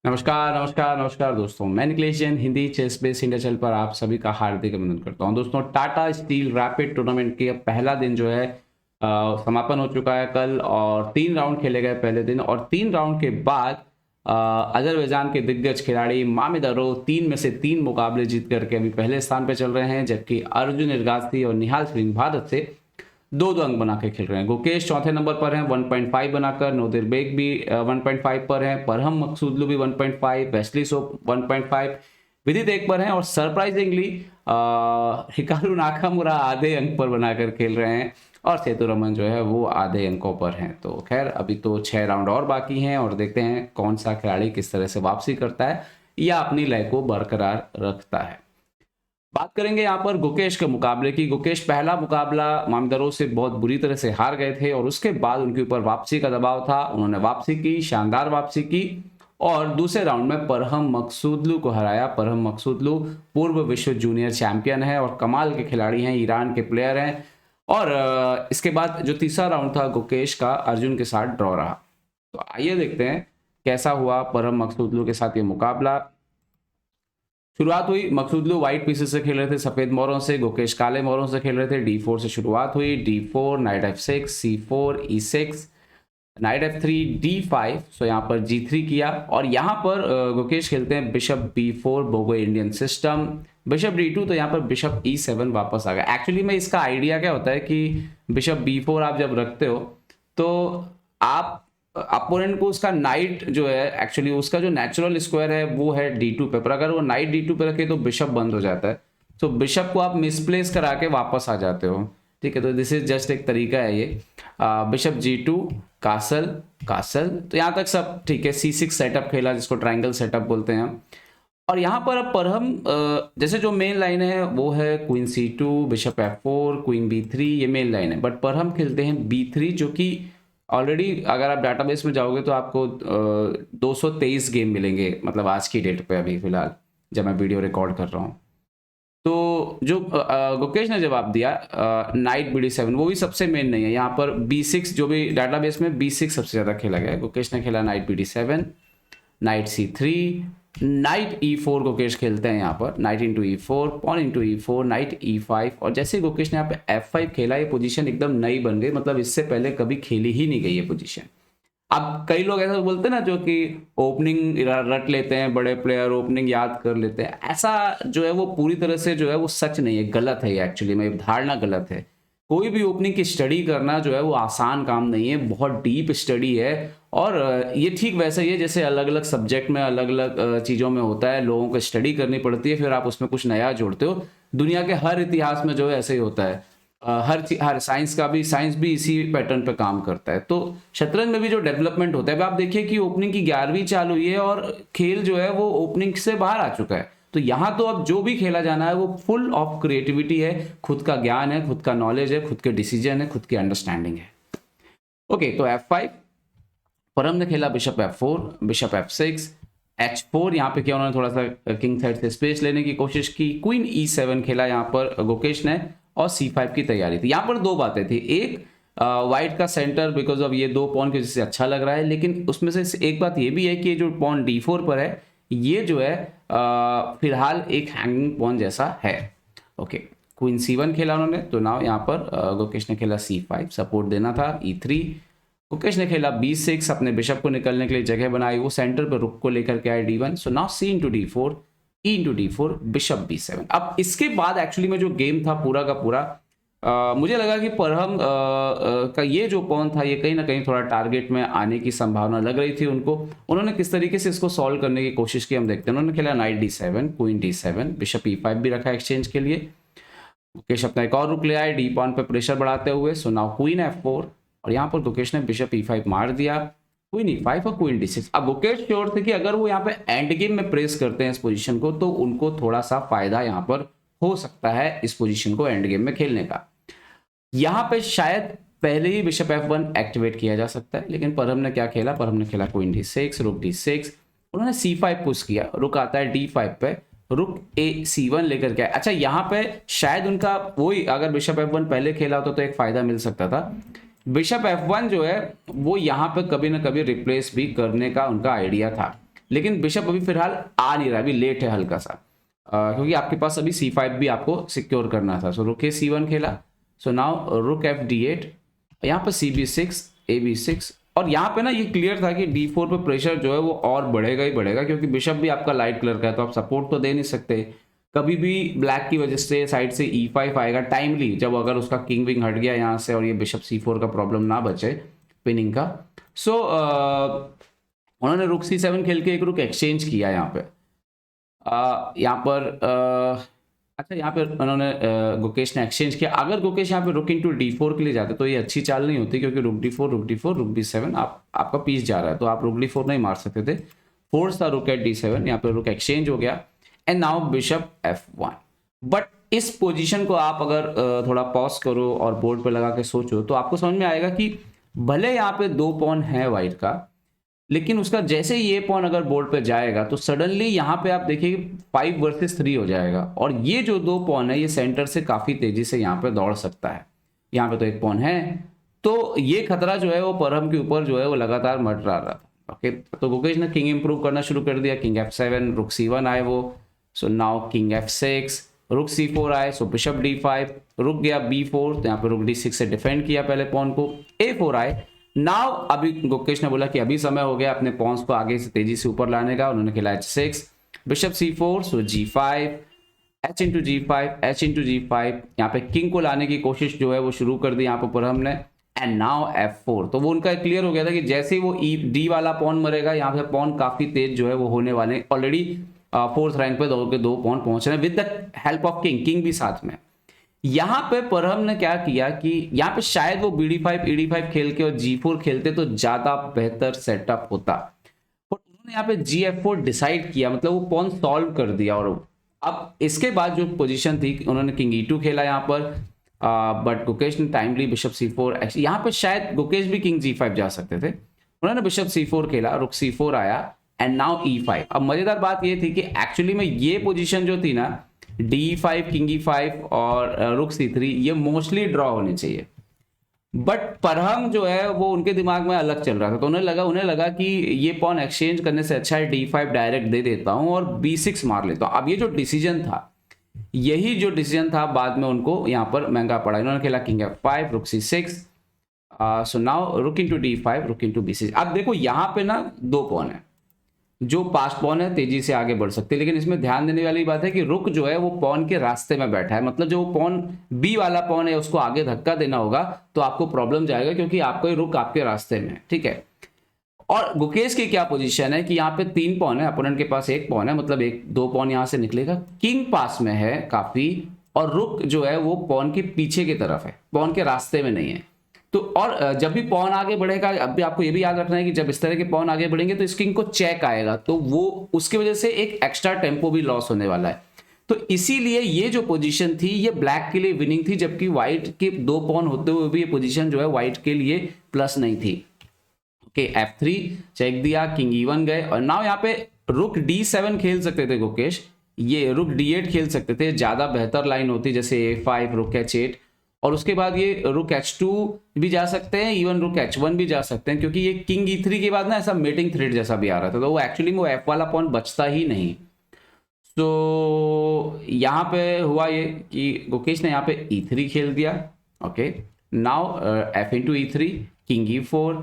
नमस्कार, नमस्कार, नमस्कार दोस्तों। मैं Nikhilesh Jain Hindi ChessBase India channel पर आप सभी का हार्दिक अभिनंदन करता हूं। दोस्तों, टाटा स्टील रैपिड टूर्नामेंट के पहला दिन जो है समापन हो चुका है कल और 3 राउंड खेले गए पहले दिन और 3 राउंड के बाद अजरबैजान के दिग्गज खिलाड़ी मामिद अरो 3 में से 3 मुकाबले जीत करके अभी पहले स्थान पर चल रहे हैं, जबकि अर्जुन इरगाची और निहाल सिंह भारत से 2-2 अंक बना के खेल रहे हैं। गुकेश चौथे नंबर पर हैं 1.5 बनाकर, नोदिर बेग भी 1.5 पर हैं, परहम मकसूदलू भी 1.5, वेस्ली सोप 1.5, विदित 1 पर हैं और सरप्राइजिंगली हिकारू नाकामुरा आधे अंक पर बनाकर खेल रहे हैं और सेतुरमन जो है वो आधे अंकों पर हैं। तो खैर अभी तो 6 राउंड और बाकी हैं और देखते हैं कौन सा खिलाड़ी किस तरह से वापसी करता है या अपनी लय को बरकरार रखता है। बात करेंगे यहाँ पर गुकेश के मुकाबले की। गुकेश पहला मुकाबला मामिदरो से बहुत बुरी तरह से हार गए थे और उसके बाद उनके ऊपर वापसी का दबाव था। उन्होंने वापसी की, शानदार वापसी की और दूसरे राउंड में परहम मकसूदलू को हराया। परहम मकसूदलू पूर्व विश्व जूनियर चैंपियन है और कमाल के खिलाड़ी हैं, ईरान के प्लेयर हैं। और इसके बाद जो तीसरा राउंड था गुकेश का अर्जुन के साथ ड्रॉ रहा। तो आइए देखते हैं कैसा हुआ परहम मकसूदलू के साथ ये मुकाबला। शुरुआत हुई, मकसूदलू व्हाइट पीसेस से खेल रहे थे, सफेद मोहरों से। गुकेश काले मोहरों से खेल रहे थे। D4 से शुरुआत हुई, D4, night F6, C4, E6, night F3, D5। सो यहाँ पर G3 किया और यहाँ पर गुकेश खेलते हैं bishop B4, Bogo Indian system, bishop D2। तो यहाँ पर बिशप E7 वापस आ गया। एक्चुअली में इसका आइडिया क्या होता है कि बिशप B4 आप जब रखते हो तो आप अपोनेंट को उसका नाइट जो है, एक्चुअली उसका जो नेचुरल स्क्वायर है वो है D2 पे, पर अगर वो नाइट D2 पे रखे तो बिशप बंद हो जाता है। तो बिशप को आप मिसप्लेस करा के वापस आ जाते हो। ठीक है, तो दिस इज जस्ट एक तरीका है ये। बिशप G2, कासल कासल, तो यहाँ तक सब ठीक है। C6 सेटअप खेला जिसको ट्रायंगल सेटअप बोलते हैं हम। और यहाँ पर अब परहम जैसे जो मेन लाइन है वो है queen C2, bishop F4, queen B3, ये मेन लाइन है। बट परहम खेलते हैं B3, जो कि ऑलरेडी अगर आप डाटाबेस में जाओगे तो आपको 223 गेम मिलेंगे, मतलब आज की डेट पे अभी फिलहाल जब मैं वीडियो रिकॉर्ड कर रहा हूँ। तो जो गुकेश ने जवाब दिया नाइट BD7, वो भी सबसे मेन नहीं है। यहाँ पर B6 जो भी डाटाबेस में B6 सबसे ज़्यादा खेला गया है। गुकेश ने खेला night BD7, night C3, night E4 Gukesh खेलते हैं यहाँ पर, knight into E4, pawn into E4, knight E5। और जैसे गुकेश ने यहाँ पे F5 खेला, ये पोजीशन एकदम नई बन गई, मतलब इससे पहले कभी खेली ही नहीं गई ये पोजीशन। अब कई लोग ऐसा बोलते हैं ना, जो कि ओपनिंग रट लेते हैं, बड़े प्लेयर ओपनिंग याद कर लेते हैं, ऐसा जो है वो पूरी तरह से जो है वो सच नहीं है, गलत है ये। एक्चुअली में धारणा गलत है। कोई भी ओपनिंग की स्टडी करना जो है वो आसान काम नहीं है, बहुत डीप स्टडी है। और ये ठीक वैसे ही है जैसे अलग अलग सब्जेक्ट में अलग अलग चीज़ों में होता है, लोगों को स्टडी करनी पड़ती है, फिर आप उसमें कुछ नया जोड़ते हो। दुनिया के हर इतिहास में जो है ऐसे ही होता है। हर साइंस भी इसी पैटर्न पे काम करता है। तो शतरंज में भी जो डेवलपमेंट होता है, आप देखिए कि ओपनिंग की 11वीं चालू हुई है और खेल जो है वो ओपनिंग से बाहर आ चुका है। तो यहाँ तो अब जो भी खेला जाना है वो फुल ऑफ क्रिएटिविटी है, खुद का ज्ञान है, खुद का नॉलेज है, खुद के डिसीजन है, खुद की अंडरस्टैंडिंग है। ओके, तो F5, परम ने खेला bishop F4, bishop F6, H4। यहाँ पे क्या उन्होंने थोड़ा सा किंग साइड से स्पेस लेने की कोशिश की। क्वीन E7 खेला यहाँ पर गुकेश ने और C5 की तैयारी थी। यहाँ पर दो बातें थी, एक वाइट का सेंटर बिकॉज ऑफ ये 2 पॉन की वजह से अच्छा लग रहा है, लेकिन उसमें से एक बात ये भी है कि जो पॉन D4 पर है ये जो है फिलहाल एक हैंगिंग पॉन जैसा है। ओके, क्वीन C1 खेला उन्होंने, तो नाउ यहाँ पर गुकेश ने खेला C5, सपोर्ट देना था। E3, गुकेश ने खेला B6, अपने बिशप को निकलने के लिए जगह बनाई, वो सेंटर पर रुक को लेकर के आए D1। So now C into D4, E into D4, bishop B7। अब इसके बाद एक्चुअली में जो गेम था पूरा का पूरा मुझे लगा कि परहम का ये जो पॉन था ये कहीं ना कहीं थोड़ा टारगेट में आने की संभावना लग रही थी उनको। उन्होंने किस तरीके से इसको सॉल्व करने की कोशिश की हम देखते हैं। उन्होंने खेला night D7, queen D7, bishop E5 भी रखा एक्सचेंज के लिए। गुकेश अपना एक और रुक ले आए डी पॉन पे प्रेशर बढ़ाते हुए। सो नाउ क्वीन F4 और यहाँ पर गुकेश ने बिशप E5 मार दिया, क्वीन E5 और क्वीन D6। अब गुकेश श्योर थे कि अगर वो यहाँ पे एंड गेम में प्रेस करते हैं इस पोजीशन को तो उनको थोड़ा सा फायदा यहाँ पर हो सकता है इस पोजीशन को एंड गेम में खेलने का। यहाँ पे शायद पहले ही बिशप F1 एक्टिवेट किया जा सकता है, लेकिन परम ने क्या खेला, परम ने खेला क्वीन D6, रुक D6, उन्होंने C5 पुश किया, रुक आता है D5 पे, रुक C1 लेकर के। अच्छा, यहाँ पे शायद उनका वही, अगर बिशप F1 पहले खेला होता तो एक फायदा मिल सकता था। बिशप F1 जो है वो यहाँ पे कभी ना कभी रिप्लेस भी करने का उनका आइडिया था। लेकिन बिशप अभी फिलहाल आ नहीं रहा, अभी लेट है हल्का सा, क्योंकि आपके पास अभी C5 भी आपको सिक्योर करना था। सो रुक C1 खेला। सो नाउ रुक FD8, यहाँ पर CB6 AB6, और यहाँ पे ना ये क्लियर था कि D4 पे प्रेशर जो है वो और बढ़ेगा ही बढ़ेगा, क्योंकि बिशप भी आपका लाइट कलर का है, तो आप सपोर्ट तो दे नहीं सकते। कभी भी ब्लैक की वजह से साइड से E5 आएगा टाइमली, जब अगर उसका किंग विंग हट गया यहाँ से और ये बिशप C4 का प्रॉब्लम ना बचे पिनिंग का। सो उन्होंने रुक C7 खेल के एक रुक एक्सचेंज किया यहाँ पे। यहाँ पर अच्छा, यहाँ पे उन्होंने गुकेश ने एक्सचेंज किया। अगर गुकेश यहाँ पे रुक इनटू D4 के लिए जाते तो ये अच्छी चाल नहीं होती, क्योंकि रुक D4 रुक D4 रुक B7 आपका पीस जा रहा है, तो आप रुक D4 नहीं मार सकते थे। फोर्स था रुक एट D7, यहाँ पे रुक एक्सचेंज हो गया and now bishop F1। But इस पोजीशन को आप अगर थोड़ा पॉज करो और बोर्ड पे लगा के सोचो तो आपको समझ में आएगा कि भले यहाँ पे 2 पॉन है वाइट का, लेकिन उसका जैसे ये पॉन अगर बोर्ड पे जाएगा तो सडनली यहाँ पे आप देखिए 5 वर्सेस 3 हो जाएगा, और ये जो 2 पॉन है ये सेंटर से काफी तेजी से यहाँ पे दौड़ सकता है। यहाँ पे तो एक पॉन है, तो ये खतरा जो है वो परहम के ऊपर जो है वो लगातार मंडरा रहा था। ओके, तो गुकेश ने किंग इंप्रूव करना शुरू कर दिया। किंग F7, रुक C1 आए वो। सो नाउ किंग F6, रुक C4 आए, सो बिशप D5, रुक गया B4, तो यहाँ पे रुक D6 से डिफेंड किया पहले पॉन को। A4 आए। नाउ अभी गुकेश ने बोला कि अभी समय हो गया अपने पॉन्स को आगे से तेजी से ऊपर लाने का। उन्होंने खेला H6, बिशप C4, सो G5, H into G5, H into G5, यहाँ पे किंग को लाने की कोशिश जो है वो शुरू कर दी यहाँ पर हमने। एंड नाउ F4, तो वो उनका क्लियर हो गया था कि जैसे ही वो D वाला पॉन मरेगा, यहाँ पे पॉन काफी तेज जो है वो होने वाले। ऑलरेडी 4th रैंक पे दौड़ के 2 पॉन पहुंच रहे हैं with the help of king भी साथ में। यहाँ पे परहम ने क्या किया कि यहाँ पे शायद वो BD5 ED5 खेल के और G4 खेलते तो ज्यादा बेहतर सेटअप होता, और उन्होंने यहाँ पे GF4 डिसाइड किया, मतलब वो पॉन सॉल्व कर दिया। और अब इसके बाद जो पोजीशन थी उन्होंने किंग E2 खेला यहाँ पर, बट गुकेश ने टाइमली बिशप C4। यहाँ पे शायद गुकेश भी किंग G5 जा सकते थे, उन्होंने बिशप C4 खेला, रुक C4 आया एंड नाउ E5। अब मजेदार बात ये थी कि एक्चुअली में ये पोजीशन जो थी ना D5 किंग E5 और रुक C3, ये मोस्टली ड्रॉ होनी चाहिए, बट परहम जो है वो उनके दिमाग में अलग चल रहा था। तो उन्हें लगा कि ये पॉन एक्सचेंज करने से अच्छा है D5 डायरेक्ट दे देता हूं और B6 मार लेता हूं। अब ये जो डिसीजन था, यही जो डिसीजन था बाद में उनको यहाँ पर महंगा पड़ा। इन्होंने खेला किंग F5, रुक C6, सो नाउ रुक इनटू D5, रुक इनटू B6। अब देखो यहाँ पे ना 2 पॉन है, जो पास पॉन है तेजी से आगे बढ़ सकते हैं, लेकिन इसमें ध्यान देने वाली बात है कि रुक जो है वो पॉन के रास्ते में बैठा है, मतलब जो पॉन बी वाला पॉन है उसको आगे धक्का देना होगा तो आपको प्रॉब्लम जाएगा, क्योंकि आपका रुक आपके रास्ते में है। ठीक है, और गुकेश की क्या पोजीशन है कि यहाँ पे 3 पॉन है, अपोनेंट के पास 1 पॉन है, मतलब 2 पॉन यहाँ से निकलेगा। किंग पास में है काफी, और रुक जो है वो पॉन के पीछे की तरफ है, पॉन के रास्ते में नहीं है। तो और जब भी पॉन आगे बढ़ेगा, अब भी आपको ये भी याद रखना है कि जब इस तरह के पॉन आगे बढ़ेंगे तो इस किंग को चेक आएगा, तो वो उसकी वजह से एक एक्स्ट्रा टेम्पो भी लॉस होने वाला है। तो इसीलिए ये जो पोजीशन थी ये ब्लैक के लिए विनिंग थी, जबकि व्हाइट के 2 पॉन होते हुए भी ये पोजीशन जो है व्हाइट के लिए प्लस नहीं थी। ओके, F3 चेक दिया, किंग E1 गए, और नाउ यहाँ पे रुक D7 खेल सकते थे गुकेश, ये रुक D8 खेल सकते थे, ज्यादा बेहतर लाइन होती, जैसे A5 रुक H8, और उसके बाद ये रुक H2 भी जा सकते हैं, इवन रुक H1 भी जा सकते हैं, क्योंकि ये किंग E3 के बाद ना ऐसा मेटिंग थ्रेड जैसा भी आ रहा था, तो वो एक्चुअली में वो F वाला पॉन बचता ही नहीं। तो यहाँ पे हुआ ये कि गुकेश ने यहाँ पे E3 खेल दिया। Okay, now F into E3, king E4,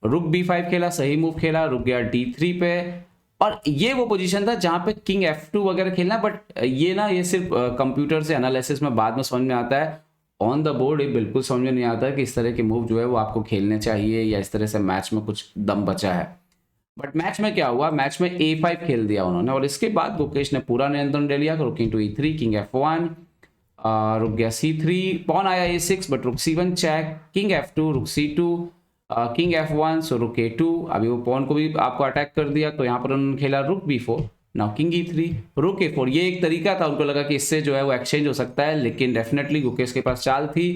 रुक B5 खेला, सही मूव खेला, रुक गया D3 पे, और ये वो पोजीशन था जहां पे किंग F2 वगैरह खेलना, बट ये ना ये सिर्फ कंप्यूटर से एनालिसिस में बाद में समझ में आता है, ऑन द बोर्ड ये बिल्कुल समझ में नहीं आता कि इस तरह के मूव जो है वो आपको खेलने चाहिए या इस तरह से मैच में कुछ दम बचा है। बट मैच में क्या हुआ, मैच में A5 खेल दिया उन्होंने, और इसके बाद गुकेश ने पूरा नियंत्रण ले लिया। रुक इनटू E3, किंग F1, रुक गया C3, पॉन आया A6, बट रुक C1 चेक, किंग F2, रुक C2, किंग F1, सो रुक A2, अभी वो पॉन को भी आपको अटैक कर दिया, तो यहाँ पर उन्होंने खेला रुक B4, नाउ किंग E3, रुक A4। ये एक तरीका था, उनको लगा कि इससे जो है वो एक्सचेंज हो सकता है, लेकिन डेफिनेटली गुकेश के पास चाल थी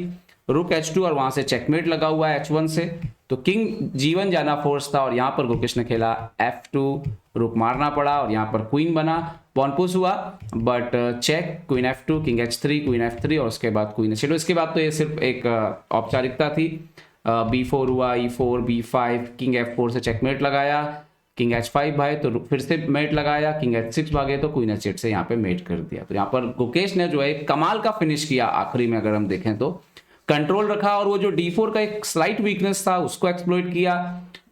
रुक H2 और वहां से चेकमेट लगा हुआ है H1 से, तो किंग G1 जाना फोर्स था, और यहाँ पर गुकेश ने खेला F2, रुक मारना पड़ा, और यहाँ पर क्वीन बना, पॉन पुश हुआ, but check, queen F2, king H3, queen F3, और उसके बाद क्वीन H2। इसके बाद तो ये सिर्फ एक औपचारिकता थी। B4 हुआ, E4, B5, किंग F4 से चेकमेट लगाया, किंग H5 भाई तो फिर से मेट लगाया, किंग H6 भागे तो क्वीन H8 से यहाँ पे मेट कर दिया। तो यहाँ पर गुकेश ने जो है कमाल का फिनिश किया आखिरी में, अगर हम देखें तो कंट्रोल रखा और वो जो D4 का एक स्लाइट वीकनेस था उसको एक्सप्लॉइट किया।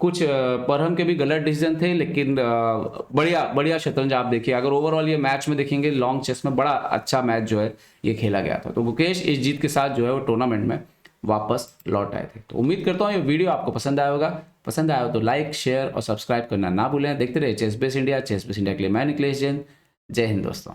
कुछ परहम के भी गलत डिसीजन थे, लेकिन बढ़िया बढ़िया शतरंज आप देखिए। अगर ओवरऑल ये मैच में देखेंगे लॉन्ग चेस में बड़ा अच्छा मैच जो है ये खेला गया था। तो गुकेश इस जीत के साथ जो है वो टूर्नामेंट में वापस लौट आए थे। तो उम्मीद करता हूँ ये वीडियो आपको पसंद आया होगा। पसंद आया हो तो लाइक शेयर और सब्सक्राइब करना ना भूलें। देखते रहिए ChessBase India. ChessBase India के लिए मैं निखिलेश जैन। जय हिंद दोस्तों।